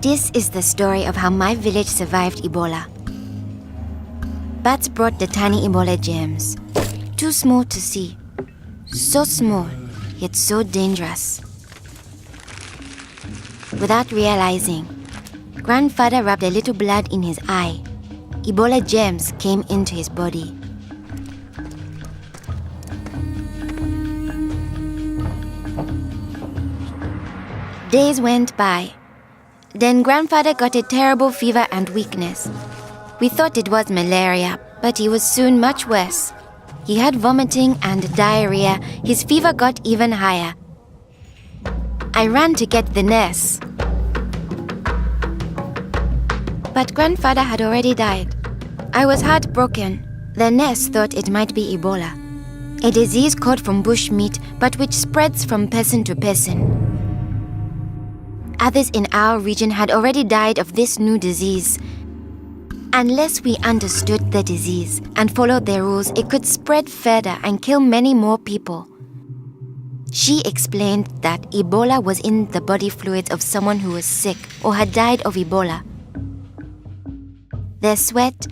This is the story of how my village survived Ebola. Bats brought the tiny Ebola germs, too small to see, so small, yet so dangerous. Without realizing, grandfather rubbed a little blood in his eye. Ebola germs came into his body. Days went by. Then grandfather got a terrible fever and weakness. We thought it was malaria, but he was soon much worse. He had vomiting and diarrhea. His fever got even higher. I ran to get the nurse. But grandfather had already died. I was heartbroken. The nurse thought it might be Ebola, a disease caught from bush meat, but which spreads from person to person. Others in our region had already died of this new disease. Unless we understood the disease and followed their rules, it could spread further and kill many more people. She explained that Ebola was in the body fluids of someone who was sick or had died of Ebola. Their sweat,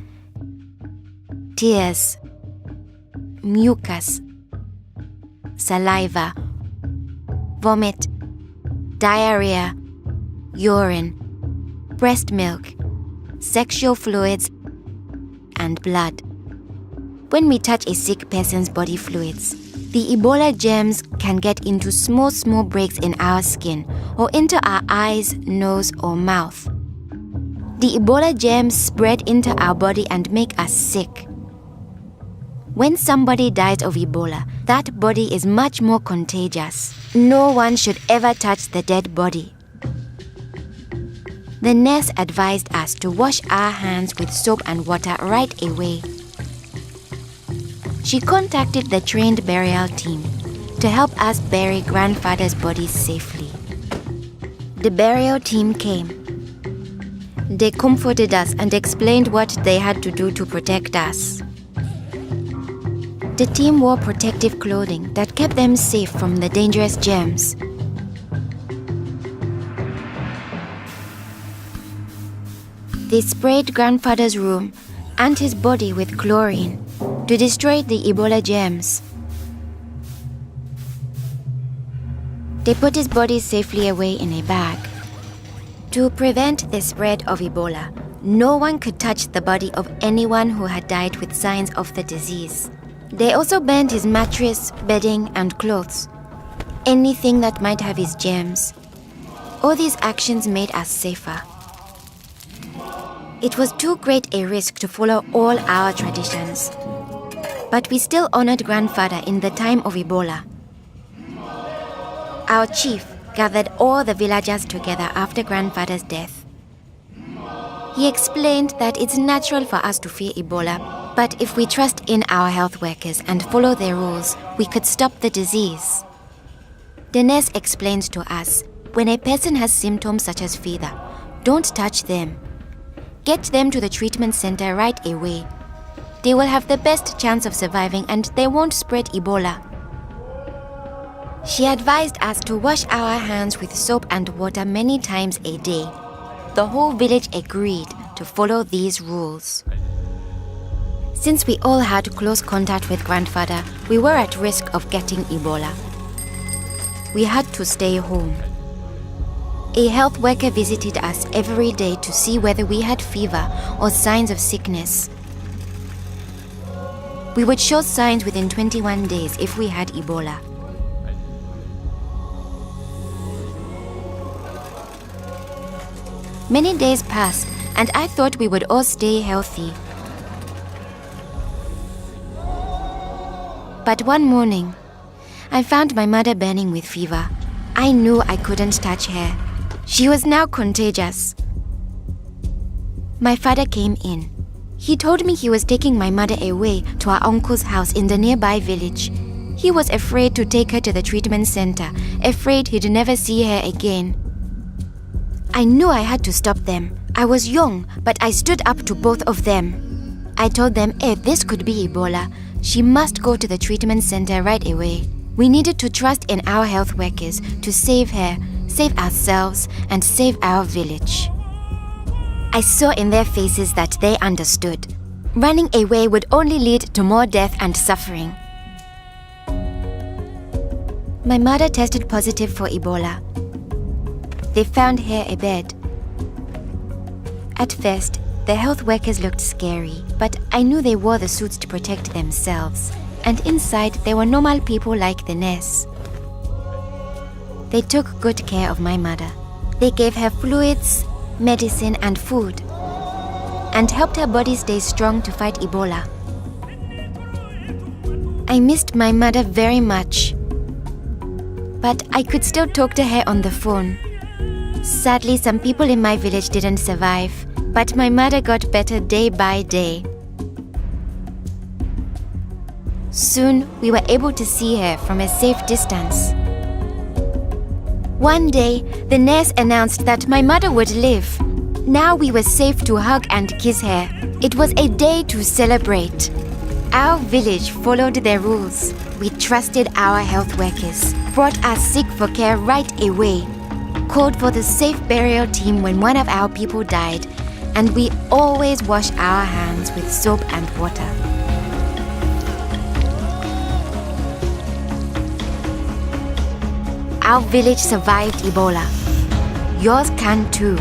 tears, mucus, saliva, vomit, diarrhea, urine, breast milk, sexual fluids, and blood. When we touch a sick person's body fluids, the Ebola germs can get into small breaks in our skin or into our eyes, nose, or mouth. The Ebola germs spread into our body and make us sick. When somebody dies of Ebola, that body is much more contagious. No one should ever touch the dead body. The nurse advised us to wash our hands with soap and water right away. She contacted the trained burial team to help us bury grandfather's body safely. The burial team came. They comforted us and explained what they had to do to protect us. The team wore protective clothing that kept them safe from the dangerous germs. They sprayed grandfather's room and his body with chlorine to destroy the Ebola germs. They put his body safely away in a bag. To prevent the spread of Ebola, no one could touch the body of anyone who had died with signs of the disease. They also burned his mattress, bedding, and clothes, anything that might have his germs. All these actions made us safer. It was too great a risk to follow all our traditions, but we still honored grandfather in the time of Ebola. Our chief gathered all the villagers together after grandfather's death. He explained that it's natural for us to fear Ebola, but if we trust in our health workers and follow their rules, we could stop the disease. The nurse explained to us, when a person has symptoms such as fever, don't touch them. Get them to the treatment center right away. They will have the best chance of surviving and they won't spread Ebola. She advised us to wash our hands with soap and water many times a day. The whole village agreed to follow these rules. Since we all had close contact with grandfather, we were at risk of getting Ebola. We had to stay home. A health worker visited us every day to see whether we had fever or signs of sickness. We would show signs within 21 days if we had Ebola. Many days passed, and I thought we would all stay healthy. But one morning, I found my mother burning with fever. I knew I couldn't touch her. She was now contagious. My father came in. He told me he was taking my mother away to our uncle's house in the nearby village. He was afraid to take her to the treatment center, afraid he'd never see her again. I knew I had to stop them. I was young, but I stood up to both of them. I told them if this could be Ebola, she must go to the treatment center right away. We needed to trust in our health workers to save her, save ourselves, and save our village. I saw in their faces that they understood. Running away would only lead to more death and suffering. My mother tested positive for Ebola. They found her a bed. At first, the health workers looked scary, but I knew they wore the suits to protect themselves, and inside they were normal people like the nurse. They took good care of my mother. They gave her fluids, medicine, and food, and helped her body stay strong to fight Ebola. I missed my mother very much, but I could still talk to her on the phone. Sadly, some people in my village didn't survive, but my mother got better day by day. Soon, we were able to see her from a safe distance. One day, the nurse announced that my mother would live. Now we were safe to hug and kiss her. It was a day to celebrate. Our village followed their rules. We trusted our health workers, brought us sick for care right away, called for the safe burial team when one of our people died, and we always wash our hands with soap and water. Our village survived Ebola. Yours can too.